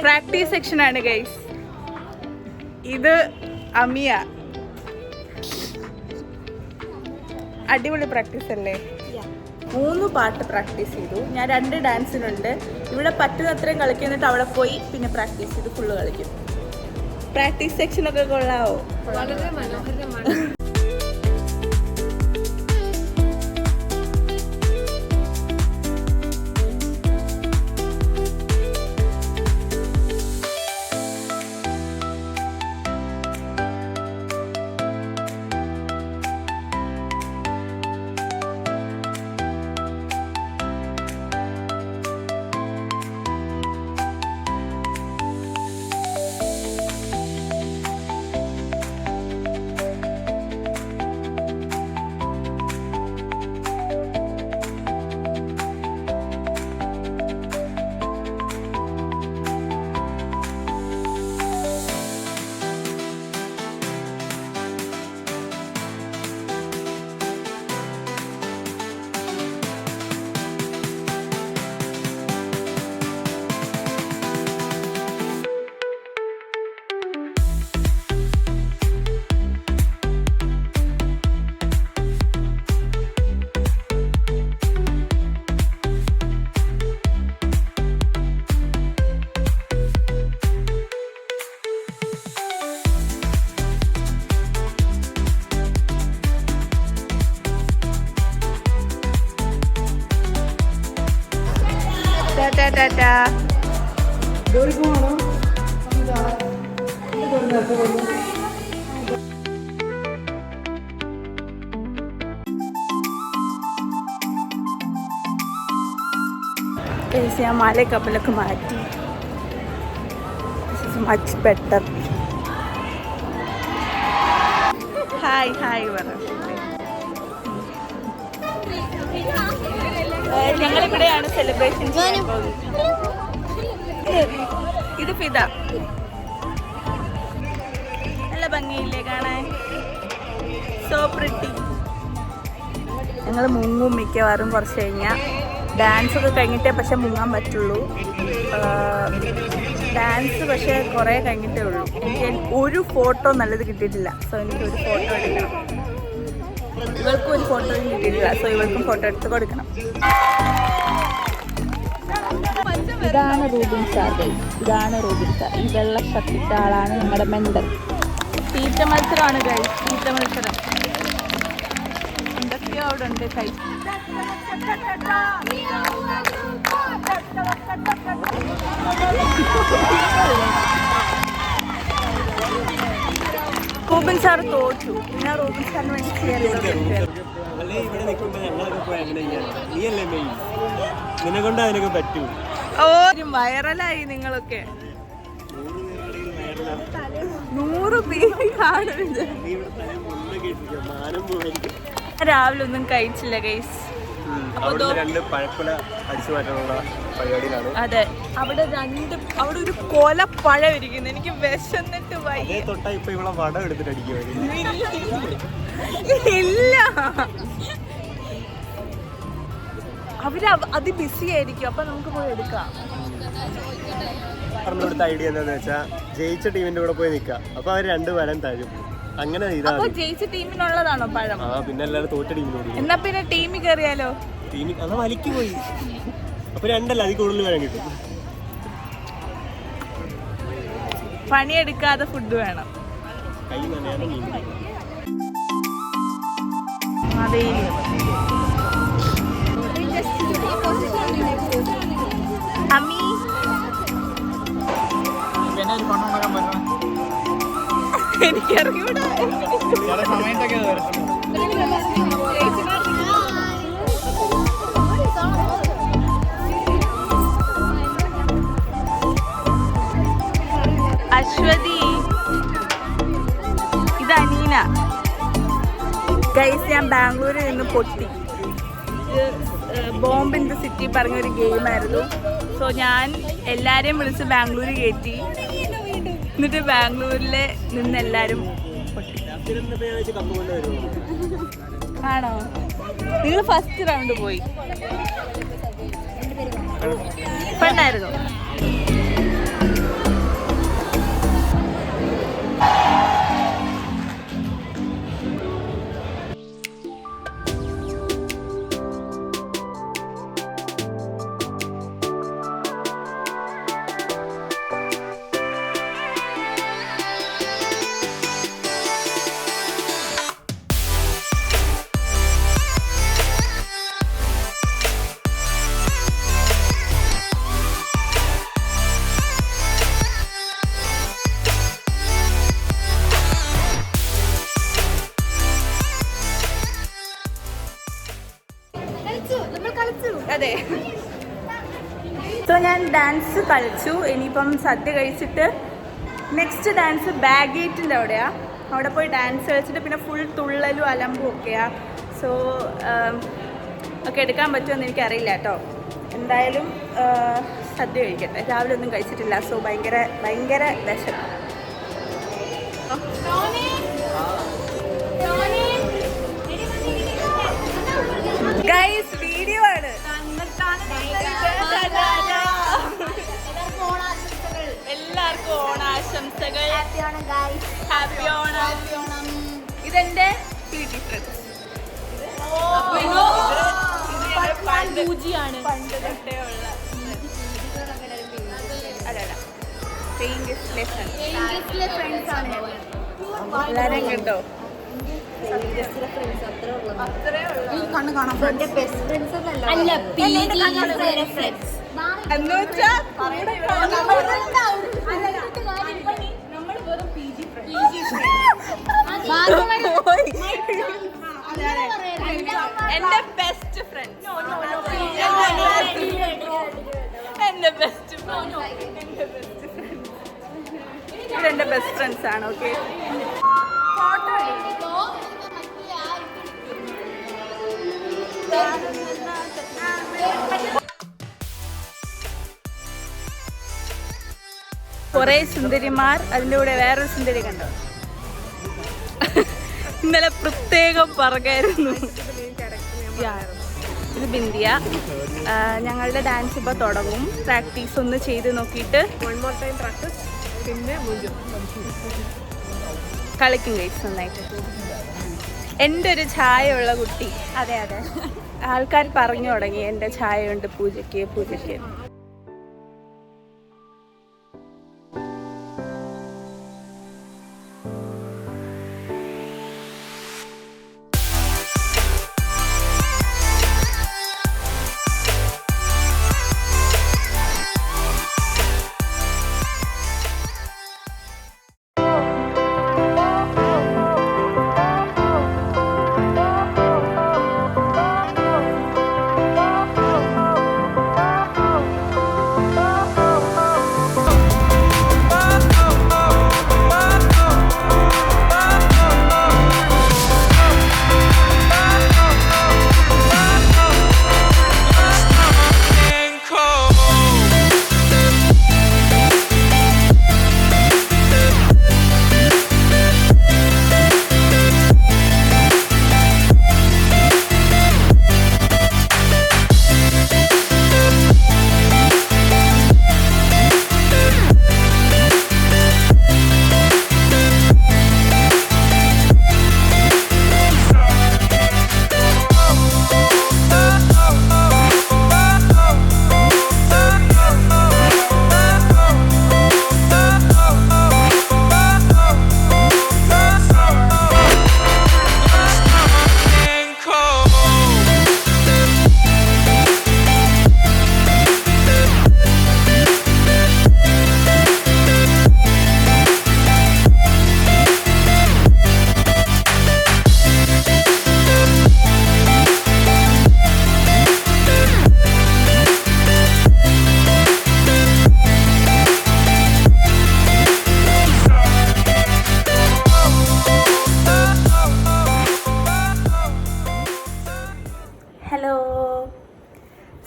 Practice section ആണ് guys. ഇത് അമിയ. അടിപൊളി പ്രാക്ടീസ് അല്ലേ? 3 പാട്ട് പ്രാക്ടീസ് ചെയ്തു. ഞാൻ 2 ഡാൻസിനുണ്ട്. ഇവിടെ പറ്റുന്നത്രയും കളിക്കും, എന്നിട്ട് അവിടെ പോയി പിന്നെ പ്രാക്ടീസ് ചെയ്ത് ഫുള്ള് കളിക്കും. പ്രാക്ടീസ് സെക്ഷനൊക്കെ കൊള്ളാവോ? വളരെ മനോഹരമാണ്. ഞാൻ മലക്കപ്പലൊക്കെ മാറ്റി. Much better. ഹായ് ഹായ് പറ. ഞങ്ങളിവിടെയാണ് സെലിബ്രേഷൻ ചെയ്യാൻ പോകുന്നത്. ഇത് ഫിദ. നല്ല ഭംഗിയില്ലേ കാണാൻ? So pretty. ഞങ്ങൾ മുങ്ങും മിക്കവാറും കുറച്ച് കഴിഞ്ഞാൽ. ഡാൻസ് ഒക്കെ കഴിഞ്ഞിട്ടേ പക്ഷെ മുങ്ങാൻ പറ്റുള്ളൂ. ഡാൻസ് പക്ഷേ കുറേ കഴിഞ്ഞിട്ടേ ഉള്ളൂ. എനിക്ക് ഒരു ഫോട്ടോ നല്ലത് കിട്ടിയിട്ടില്ല. സോ എനിക്ക് ഒരു ഫോട്ടോ എടുക്കണം. ഇവൾക്കും ഒരു ഫോട്ടോയും കിട്ടിയിട്ടില്ല. സോ ഇവൾക്കും ഫോട്ടോ എടുത്ത് കൊടുക്കണം. ഇതാണ് റൂബിൻ സാർ. ഇതാണ് റൂബിൻ സാർ. ഈ വെള്ള ഷർട്ടിട്ട ആളാണ് നമ്മുടെ മെന്റർ. തീറ്റ മത്സരമാണ് ഗൈസ്. തീറ്റ മത്സരം എന്തൊക്കെയോ അവിടെ ഉണ്ട്. റൂബിൻ സാർ തോറ്റു. ഞാൻ റൂബിൻ സാറിന് വേണ്ടി വൈറലായി നിങ്ങളൊക്കെ. 100 പേര് കാണുന്നുണ്ട്. രാവിലെ ഒന്നും കഴിച്ചില്ല ഗൈസ്. അതെ, അവിടെ ഒരു കൊല പഴം ഇരിക്കുന്നു. എനിക്ക് വിശന്നിട്ട് ഇല്ല. അവര് അത് ബിസി ആയിരിക്കും. അപ്പൊ നമുക്ക് പോയി എടുക്കാം. ഐഡിയ എന്താന്ന് വെച്ചാ ജയിച്ച ടീമിന്റെ കൂടെ പോയി നിക്കാം. അപ്പൊ അവര് 2 പഴം തരും. അങ്ങനെ ജയിച്ച ടീമിനുള്ളതാണോ പഴം? പിന്നെ എല്ലാവരും തോറ്റ ടീമിനോട്. എന്നാ പിന്നെ ടീമിൽ കയറിയാലോ? ടീമിൽ അതാ വലിക്ക് പോയി. അപ്പൊ 2 അല്ല, അതിൽ കൂടുതൽ പഴം കിട്ടും. പണിയെടുക്കാതെ ഫുഡ് വേണം. കൈ നനയാതെ മീൻ. അമ്മി എനിക്കറിയൂടാ. അശ്വതി, ഇത് അനീന. ഗൈസ്, ഞാൻ ബാംഗ്ലൂരിൽ നിന്ന് പൊട്ടി. ബോംബ് ഇൻ ദ സിറ്റി പറഞ്ഞൊരു ഗെയിമായിരുന്നു. സോ ഞാൻ എല്ലാവരെയും വിളിച്ച് ബാംഗ്ലൂർ കയറ്റി. എന്നിട്ട് ബാംഗ്ലൂരിൽ നിന്ന് എല്ലാവരും പൊട്ടി. ആണോ? നിങ്ങൾ ഫസ്റ്റ് റൗണ്ട് പോയി. പെണ്ണായിരുന്നു. ഡാൻസ് കളിച്ചു. ഇനിയിപ്പം സദ്യ കഴിച്ചിട്ട് നെക്സ്റ്റ് ഡാൻസ് ബാഗേറ്റിൻ്റെ അവിടെയാണ്. അവിടെ പോയി ഡാൻസ് കളിച്ചിട്ട് പിന്നെ ഫുൾ തുള്ളലും അലമ്പും ഒക്കെയാണ്. സോ ഒക്കെ എടുക്കാൻ പറ്റുമെന്ന് എനിക്കറിയില്ല കേട്ടോ. എന്തായാലും സദ്യ കഴിക്കട്ടെ. രാവിലെ ഒന്നും കഴിച്ചിട്ടില്ല. സോ ഭയങ്കര വിശപ്പ്. ഗൈസ് വീഡിയോ ആണ്. എല്ലാവർക്കും ഓണാശംസകൾ. ഹാപ്പി ഓണം. ഇതെന്റെ പണ്ട് തൊട്ടേ ഉള്ള അല്ലല്ല എല്ലാരും കണ്ടോ? എന്റെ ബെസ്റ്റ് ഫ്രണ്ട്സ് ഇതെന്റെ ബെസ്റ്റ് ഫ്രണ്ട്സ് ആണ്. ഓക്കെ, കുറെ സുന്ദരിമാർ, അതിൻ്റെ കൂടെ വേറൊരു സുന്ദരി കണ്ടോ? ഇന്നലെ പ്രത്യേകം പറയായിരുന്നു. ഇത് ബിന്ദിയ. ഞങ്ങളുടെ ഡാൻസ് ഇപ്പോൾ തുടങ്ങും. പ്രാക്ടീസ് ഒന്ന് ചെയ്ത് നോക്കിയിട്ട് പിന്നെ കളിക്കും ഗൈസ് നന്നായിട്ട്. എൻ്റെ ഒരു ചായ ഉള്ള കുട്ടി. അതെ ആൾക്കാർ പറഞ്ഞു തുടങ്ങി എൻ്റെ ചായ ഉണ്ട് പൂജയ്ക്ക്.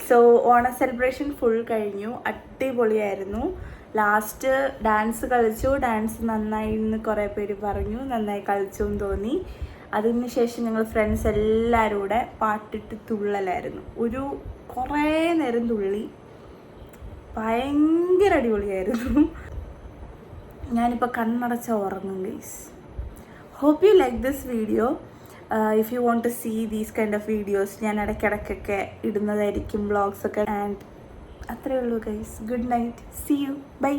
സോ ഓണ സെലിബ്രേഷൻ ഫുൾ കഴിഞ്ഞു. അടിപൊളിയായിരുന്നു. ലാസ്റ്റ് ഡാൻസ് കളിച്ചു. ഡാൻസ് നന്നായി എന്ന് കുറേ പേര് പറഞ്ഞു. നന്നായി കളിച്ചു എന്ന് തോന്നി. അതിനുശേഷം ഞങ്ങൾ ഫ്രണ്ട്സ് എല്ലാവരും കൂടെ പാട്ടിട്ട് തുള്ളലായിരുന്നു. കുറേ നേരം തുള്ളി. ഭയങ്കര അടിപൊളിയായിരുന്നു. ഞാനിപ്പോൾ കണ്ണടച്ച ഉറങ്ങും guys. Hope you like this video. If you want to see these kind of videos ഞാൻ ഇടയ്ക്കിടയ്ക്കൊക്കെ ഇടുന്നതായിരിക്കും, വ്ളോഗ്സൊക്കെ. ആൻഡ് അത്രയേ ഉള്ളൂ guys. Good night. See you. By.